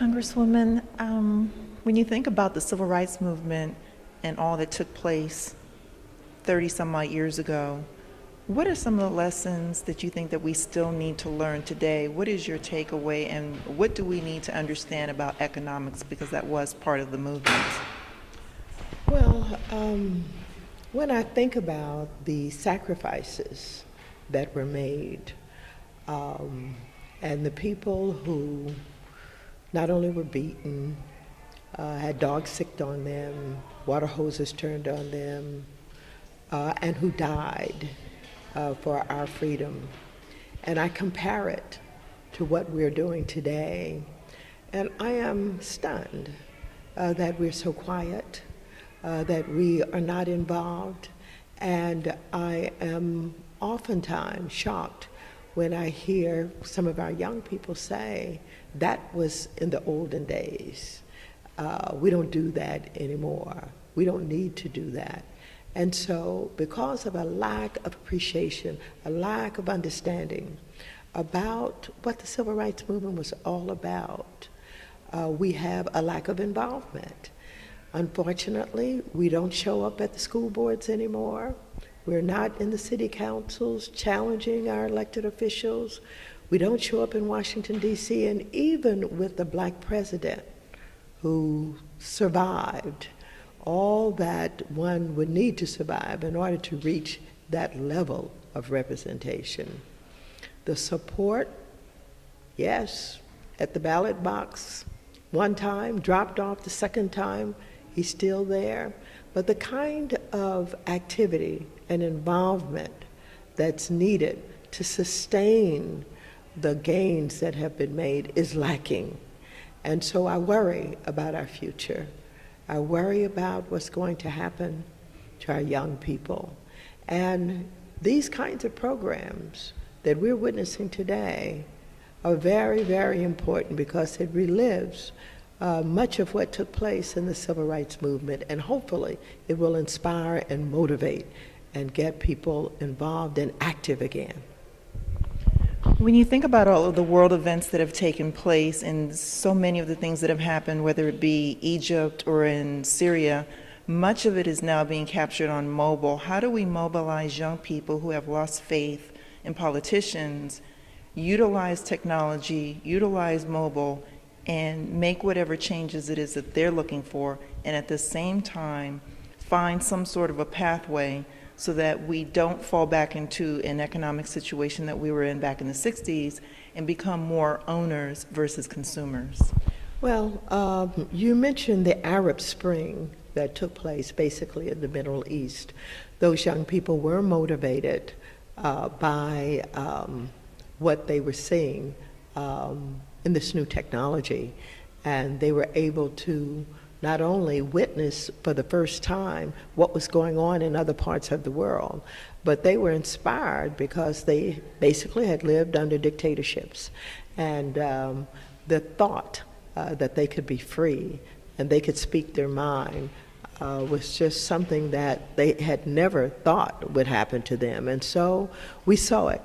Congresswoman, when you think about the civil rights movement and all that took place 30 some odd years ago, what are some of the lessons that you think that we still need to learn today? What is your takeaway, and what do we need to understand about economics, because that was part of the movement? Well, when I think about the sacrifices that were made, and the people who not only were beaten, had dogs sicked on them, water hoses turned on them, and who died for our freedom. And I compare it to what we're doing today, and I am stunned that we're so quiet, that we are not involved, and I am oftentimes shocked when I hear some of our young people say, that was in the olden days. We don't do that anymore. We don't need to do that. And so because of a lack of appreciation, a lack of understanding about what the civil rights movement was all about, we have a lack of involvement. Unfortunately, we don't show up at the school boards anymore. We're not in the city councils challenging our elected officials. We don't show up in Washington, D.C., and even with the black president who survived all that one would need to survive in order to reach that level of representation. The support, yes, at the ballot box one time, dropped off the second time, he's still there. But the kind of activity and involvement that's needed to sustain the gains that have been made is lacking. And so I worry about our future. I worry about what's going to happen to our young people. And these kinds of programs that we're witnessing today are very, very important because it relives much of what took place in the civil rights movement, and hopefully it will inspire and motivate and get people involved and active again. When you think about all of the world events that have taken place and so many of the things that have happened, whether it be Egypt or in Syria, much of it is now being captured on mobile. How do we mobilize young people who have lost faith in politicians, utilize technology, utilize mobile, and make whatever changes it is that they're looking for, and at the same time find some sort of a pathway so that we don't fall back into an economic situation that we were in back in the 60s and become more owners versus consumers? Well, you mentioned the Arab Spring that took place basically in the Middle East. Those young people were motivated by what they were seeing in this new technology, and they were able to not only witness for the first time what was going on in other parts of the world, but they were inspired because they basically had lived under dictatorships. And the thought that they could be free and they could speak their mind was just something that they had never thought would happen to them. And so we saw it.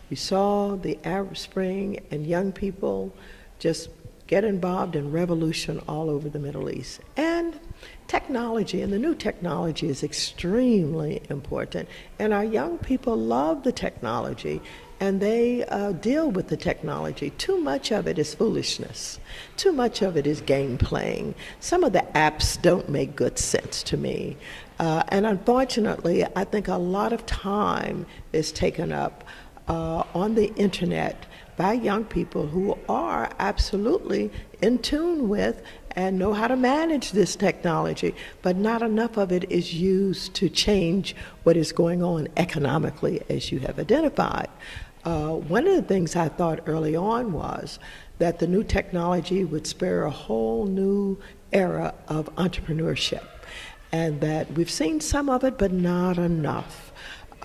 We saw the Arab Spring and young people just get involved in revolution all over the Middle East. And technology, and the new technology is extremely important. And our young people love the technology, and they deal with the technology. Too much of it is foolishness. Too much of it is game playing. Some of the apps don't make good sense to me. And unfortunately, I think a lot of time is taken up on the internet by young people who are absolutely in tune with and know how to manage this technology, but not enough of it is used to change what is going on economically, as you have identified. One of the things I thought early on was that the new technology would spur a whole new era of entrepreneurship, and that we've seen some of it, but not enough.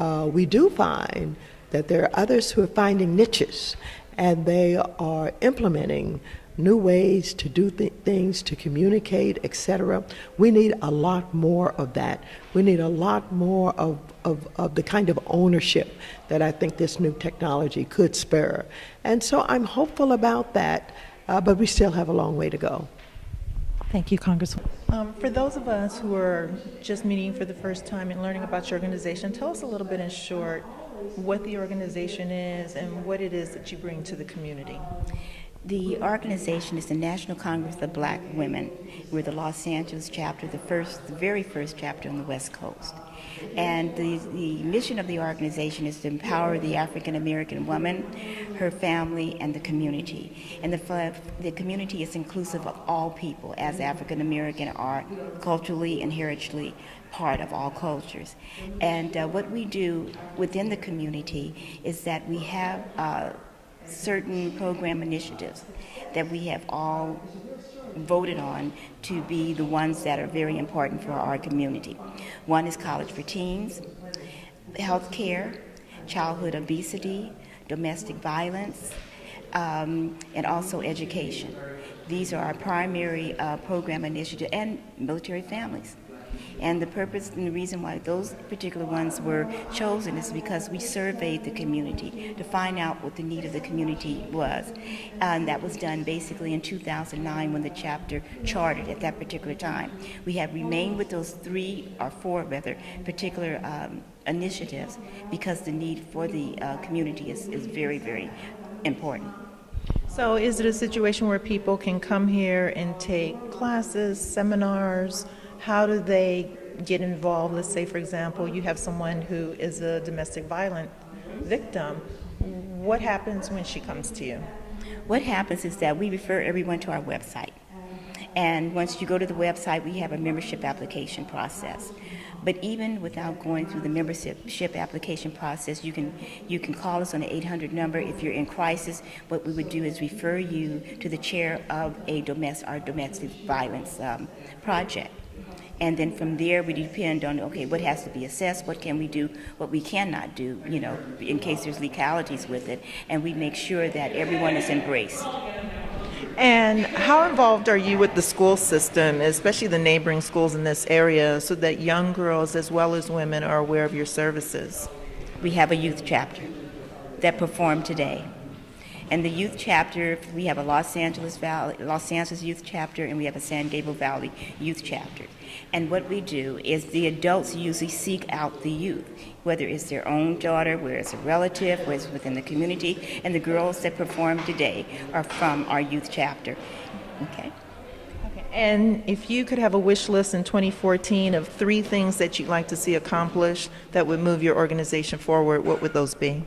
We do find that there are others who are finding niches, and they are implementing new ways to do things, to communicate, etc. We need a lot more of that. We need a lot more of the kind of ownership that I think this new technology could spur. And so I'm hopeful about that. but we still have a long way to go. Thank you, Congresswoman. For those of us who are just meeting for the first time and learning about your organization, tell us a little bit in short what the organization is and what it is that you bring to the community. The organization is the National Congress of Black Women. We're the Los Angeles chapter, the very first chapter on the West Coast. And the mission of the organization is to empower the African American woman, her family, and the community. And the community is inclusive of all people, as African American are culturally and heritably part of all cultures. And what we do within the community is that we have certain program initiatives that we have all voted on to be the ones that are very important for our community. One is College for Teens, health care, childhood obesity, domestic violence, and also education. These are our primary program initiatives, and military families. And the purpose and the reason why those particular ones were chosen is because we surveyed the community to find out what the need of the community was. And that was done basically in 2009 when the chapter chartered at that particular time. We have remained with those 3 or 4 rather particular initiatives because the need for the community is very, very important. So is it a situation where people can come here and take classes, seminars? How do they get involved? Let's say, for example, you have someone who is a domestic violence victim. What happens when she comes to you? What happens is that we refer everyone to our website. And once you go to the website, we have a membership application process. But even without going through the membership application process, you can call us on the 800 number. If you're in crisis, what we would do is refer you to the chair of our domestic violence project. And then from there, we depend on, okay, what has to be assessed, what can we do, what we cannot do, in case there's legalities with it. And we make sure that everyone is embraced. And how involved are you with the school system, especially the neighboring schools in this area, so that young girls as well as women are aware of your services? We have a youth chapter that performed today. And the youth chapter, we have a Los Angeles youth chapter, and we have a San Gabriel Valley youth chapter. And what we do is the adults usually seek out the youth, whether it's their own daughter, whether it's a relative, whether it's within the community, and the girls that perform today are from our youth chapter. Okay. And if you could have a wish list in 2014 of 3 things that you'd like to see accomplished that would move your organization forward, what would those be?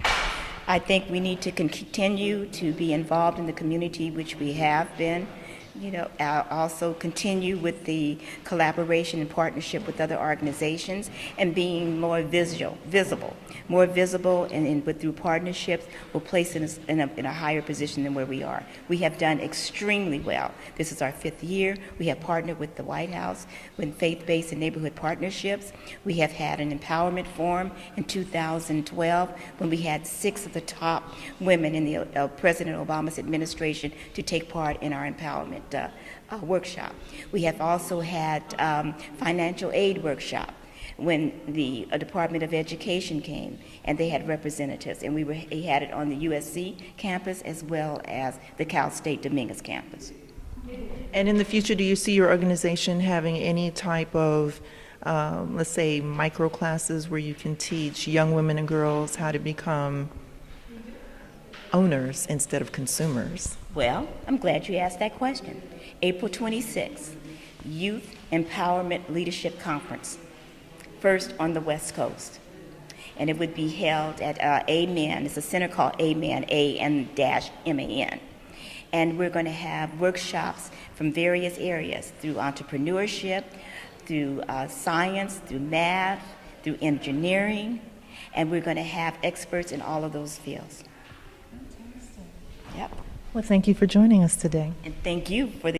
I think we need to continue to be involved in the community, which we have been. Also continue with the collaboration and partnership with other organizations and being more visible. More visible, and through partnerships will place us in a higher position than where we are. We have done extremely well. This is our 5th year. We have partnered with the White House with faith-based and neighborhood partnerships. We have had an empowerment forum in 2012 when we had 6 of the top women in the President Obama's administration to take part in our empowerment workshop. We have also had financial aid workshop when the Department of Education came and they had representatives, and we had it on the USC campus as well as the Cal State Dominguez campus. And in the future, do you see your organization having any type of, let's say, micro classes where you can teach young women and girls how to become owners instead of consumers? Well, I'm glad you asked that question. April 26th, Youth Empowerment Leadership Conference, first on the West Coast. And it would be held at Amen. It's a center called Amen, A-M-M-A-N. And we're going to have workshops from various areas through entrepreneurship, through science, through math, through engineering, and we're going to have experts in all of those fields. Yep. Well, thank you for joining us today. And thank you for the